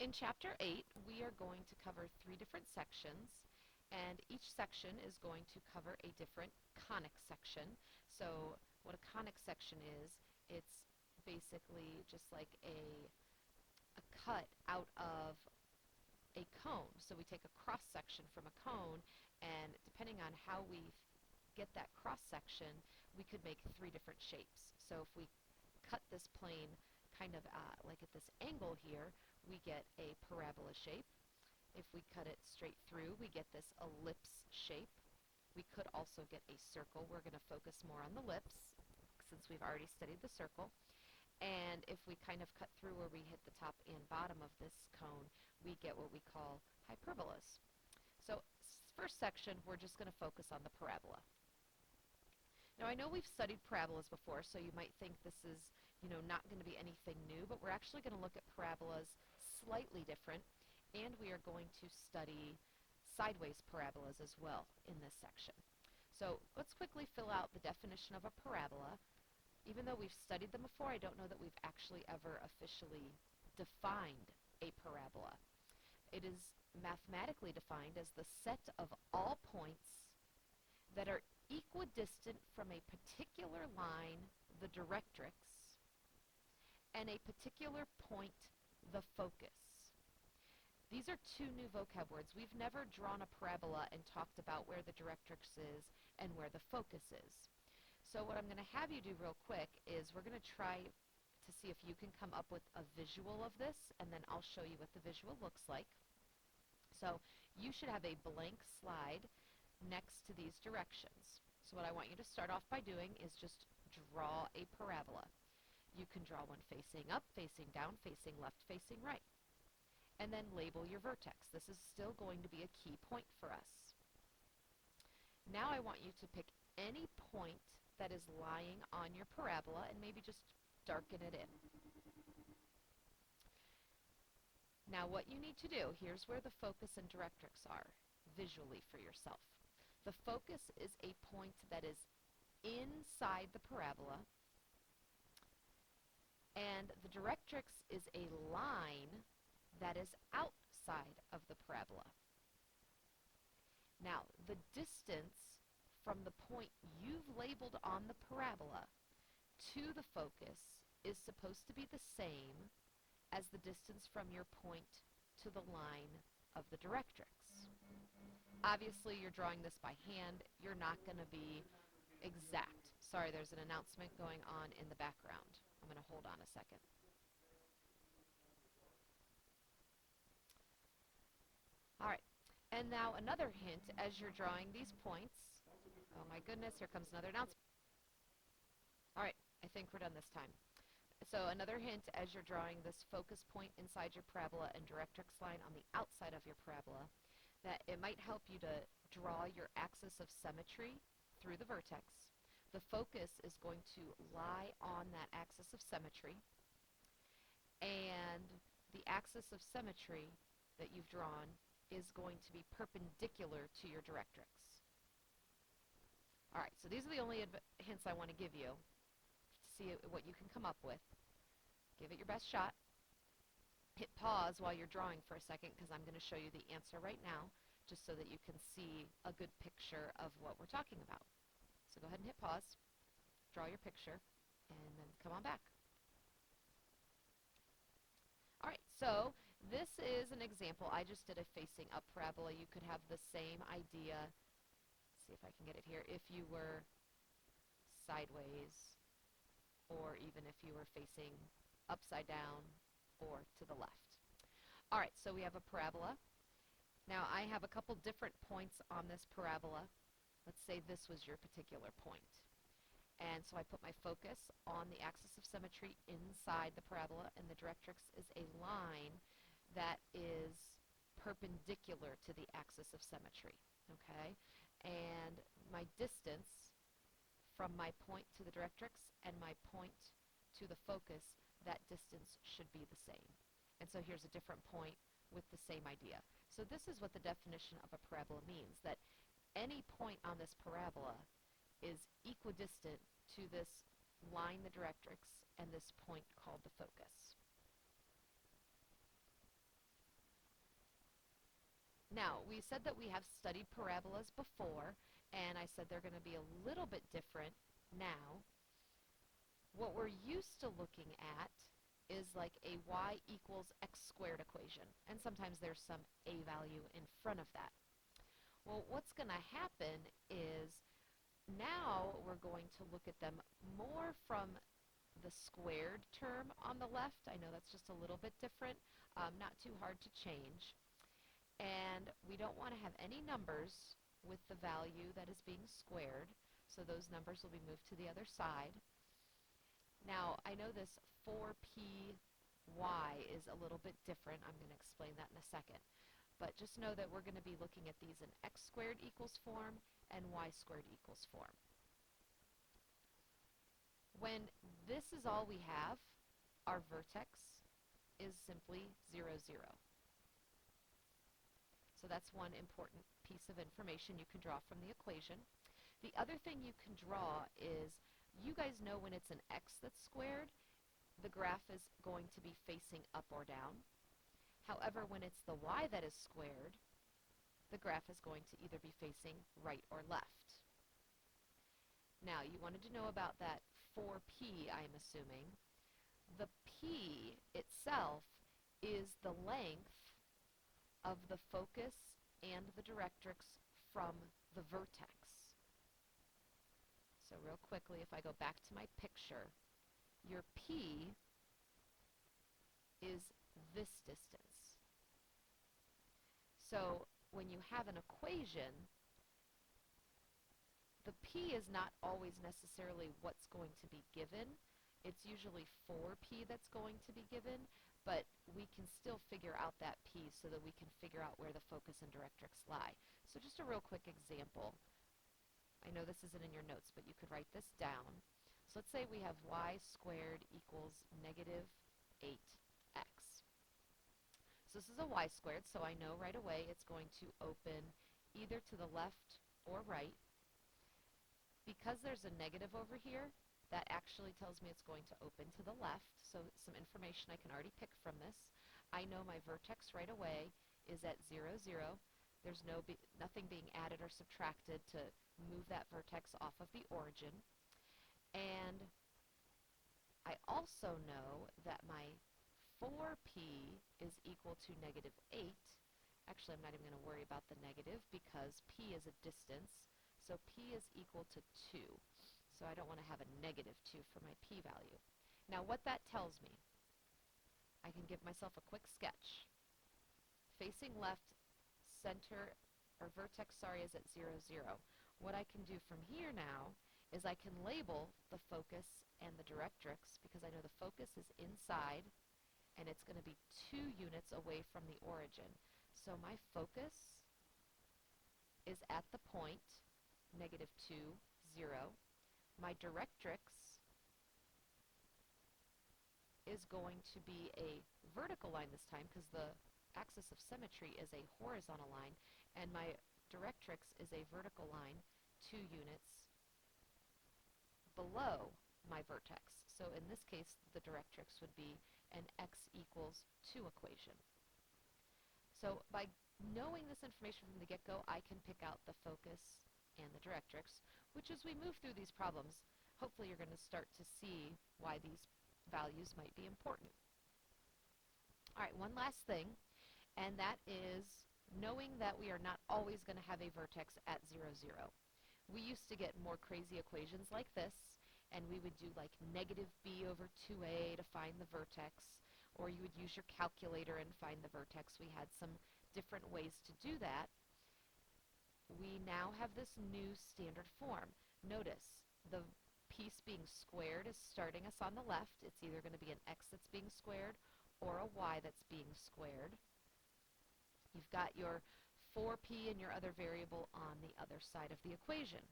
In Chapter 8, we are going to cover 3 different sections, and each section is going to cover a different conic section. So what a conic section is, it's basically just like a cut out of a cone. So we take a cross section from a cone, and depending on how we get that cross section, we could make 3 different shapes. So if we cut this plane kind of like at this angle here, we get a parabola shape. If we cut it straight through, we get this ellipse shape. We could also get a circle. We're going to focus more on the ellipse since we've already studied the circle. And if we kind of cut through where we hit the top and bottom of this cone, we get what we call hyperbolas. So first section, we're just going to focus on the parabola. Now I know we've studied parabolas before, so you might think this is, not going to be anything new, but we're actually going to look at parabolas slightly different, and we are going to study sideways parabolas as well in this section. So let's quickly fill out the definition of a parabola. Even though we've studied them before, I don't know that we've actually ever officially defined a parabola. It is mathematically defined as the set of all points that are equidistant from a particular line, the directrix, and a particular point, the focus. These are 2 new vocab words. We've never drawn a parabola and talked about where the directrix is and where the focus is. So what I'm going to have you do real quick is we're going to try to see if you can come up with a visual of this, and then I'll show you what the visual looks like. So you should have a blank slide next to these directions. So what I want you to start off by doing is just draw a parabola. You can draw one facing up, facing down, facing left, facing right. And then label your vertex. This is still going to be a key point for us. Now I want you to pick any point that is lying on your parabola and maybe just darken it in. Now what you need to do, here's where the focus and directrix are visually for yourself. The focus is a point that is inside the parabola, and the directrix is a line that is outside of the parabola. Now, the distance from the point you've labeled on the parabola to the focus is supposed to be the same as the distance from your point to the line of the directrix. Obviously, you're drawing this by hand. You're not going to be exact. Sorry, there's an announcement going on in the background. I'm going to hold on a second. All right, and now another hint as you're drawing these points. Oh my goodness, here comes another announcement. All right, I think we're done this time. So another hint as you're drawing this focus point inside your parabola and directrix line on the outside of your parabola, that it might help you to draw your axis of symmetry through the vertex. The focus is going to lie on that axis of symmetry, and the axis of symmetry that you've drawn is going to be perpendicular to your directrix. All right, so these are the only hints I want to give you to see what you can come up with. Give it your best shot. Hit pause while you're drawing for a second because I'm going to show you the answer right now just so that you can see a good picture of what we're talking about. So go ahead and hit pause, draw your picture, and then come on back. All right, so this is an example. I just did a facing up parabola. You could have the same idea. Let's see if I can get it here. If you were sideways, or even if you were facing upside down or to the left. All right, so we have a parabola. Now I have a couple different points on this parabola. Let's say this was your particular point. And so I put my focus on the axis of symmetry inside the parabola, and the directrix is a line that is perpendicular to the axis of symmetry, okay? And my distance from my point to the directrix and my point to the focus, that distance should be the same. And so here's a different point with the same idea. So this is what the definition of a parabola means, that any point on this parabola is equidistant to this line, the directrix, and this point called the focus. Now, we said that we have studied parabolas before, and I said they're going to be a little bit different now. What we're used to looking at is like a y equals x squared equation, and sometimes there's some a value in front of that. Well, what's going to happen is now we're going to look at them more from the squared term on the left. I know that's just a little bit different, not too hard to change. And we don't want to have any numbers with the value that is being squared, so those numbers will be moved to the other side. Now, I know this 4py is a little bit different. I'm going to explain that in a second. But just know that we're going to be looking at these in x squared equals form and y squared equals form. When this is all we have, our vertex is simply 0, 0. So that's one important piece of information you can draw from the equation. The other thing you can draw is, you guys know when it's an x that's squared, the graph is going to be facing up or down. However, when it's the y that is squared, the graph is going to either be facing right or left. Now, you wanted to know about that 4p, I'm assuming. The p itself is the length of the focus and the directrix from the vertex. So real quickly, if I go back to my picture, your p is this distance. So when you have an equation, the p is not always necessarily what's going to be given. It's usually 4p that's going to be given, but we can still figure out that p so that we can figure out where the focus and directrix lie. So just a real quick example. I know this isn't in your notes, but you could write this down. So let's say we have y squared equals negative 8x. So this is a y squared, so I know right away it's going to open either to the left or right. Because there's a negative over here, that actually tells me it's going to open to the left, so some information I can already pick from this. I know my vertex right away is at 0, 0. There's nothing being added or subtracted to move that vertex off of the origin. And I also know that my 4p is equal to negative 8. Actually, I'm not even going to worry about the negative because p is a distance. So p is equal to 2. So I don't want to have a negative 2 for my p value. Now what that tells me, I can give myself a quick sketch. Facing left, center, or vertex, is at 0, 0. What I can do from here now is I can label the focus and the directrix, because I know the focus is inside and it's going to be 2 units away from the origin. So my focus is at the point negative 2, 0. My directrix is going to be a vertical line this time because the axis of symmetry is a horizontal line, and my directrix is a vertical line 2 units below my vertex. So in this case, the directrix would be an x equals 2 equation. So by knowing this information from the get-go, I can pick out the focus and the directrix, which as we move through these problems, hopefully you're going to start to see why these values might be important. All right, one last thing, and that is knowing that we are not always going to have a vertex at 0, 0. We used to get more crazy equations like this, and we would do like negative b over 2a to find the vertex, or you would use your calculator and find the vertex. We had some different ways to do that. We now have this new standard form. Notice the piece being squared is starting us on the left. It's either going to be an x that's being squared or a y that's being squared. You've got your 4p and your other variable on the other side of the equation.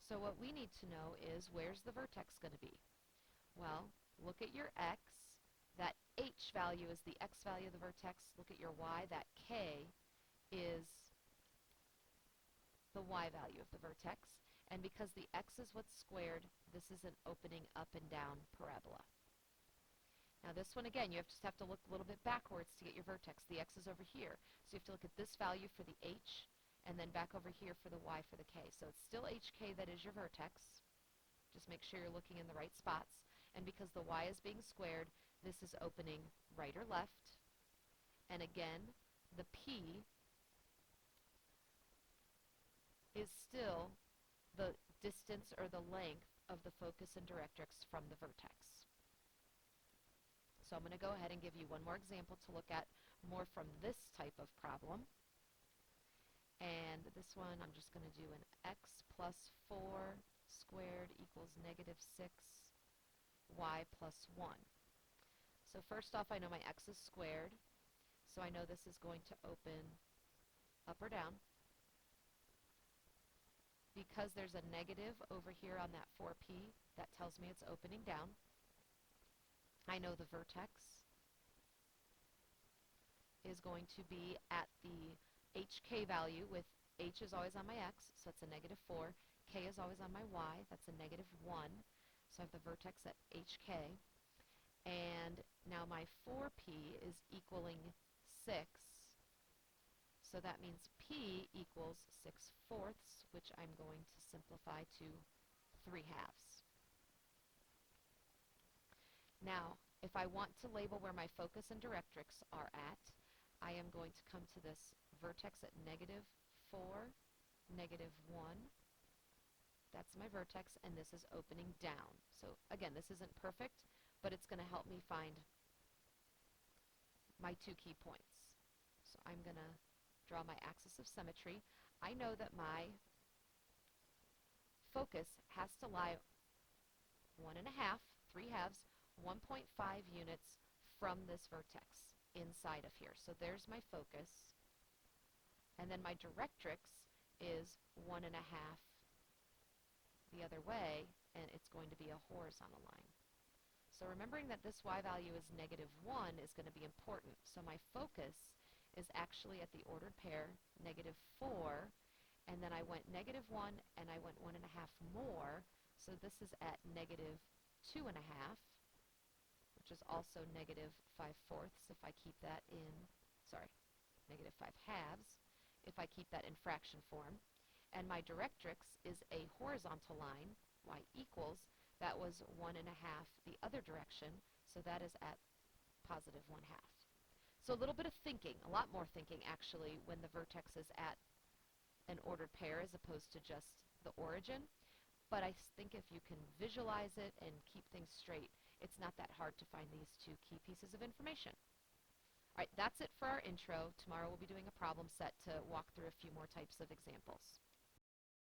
So what we need to know is, where's the vertex going to be? Well, look at your x. That h value is the x value of the vertex. Look at your y. That k is the y value of the vertex. And because the x is what's squared, this is an opening up and down parabola. Now this one again, you just have to look a little bit backwards to get your vertex. The x is over here, so you have to look at this value for the h, and then back over here for the y for the k. So it's still hk that is your vertex. Just make sure you're looking in the right spots. And because the y is being squared, this is opening right or left. And again, the p is still the distance or the length of the focus and directrix from the vertex. So I'm going to go ahead and give you one more example to look at more from this type of problem. And this one, I'm just going to do an x plus 4 squared equals negative 6, y plus 1. So first off, I know my x is squared, so I know this is going to open up or down. Because there's a negative over here on that 4p, that tells me it's opening down. I know the vertex is going to be at the hk value, with h is always on my x, so it's a negative 4. K is always on my y, that's a negative 1. So I have the vertex at hk. And now my 4p is equaling 6. So that means p equals 6/4, which I'm going to simplify to 3/2. Now, if I want to label where my focus and directrix are at, I am going to come to this vertex at negative 4, negative 1. That's my vertex, and this is opening down. So again, this isn't perfect, but it's going to help me find my two key points. So I'm going to draw my axis of symmetry. I know that my focus has to lie 1.5, 3/2, 1.5 units from this vertex inside of here. So there's my focus. And then my directrix is 1.5 the other way, and it's going to be a horizontal line. So remembering that this y value is negative 1 is going to be important. So my focus is actually at the ordered pair, negative 4, and then I went negative 1 and I went 1.5 more, so this is at negative 2.5, which is also negative 5/4 if I keep that in, negative 5/2 if I keep that in fraction form. And my directrix is a horizontal line, y equals, that was 1.5 the other direction, so that is at positive 1/2. So a little bit of thinking, a lot more thinking actually, when the vertex is at an ordered pair as opposed to just the origin. But I think if you can visualize it and keep things straight, it's not that hard to find these two key pieces of information. All right, that's it for our intro. Tomorrow we'll be doing a problem set to walk through a few more types of examples.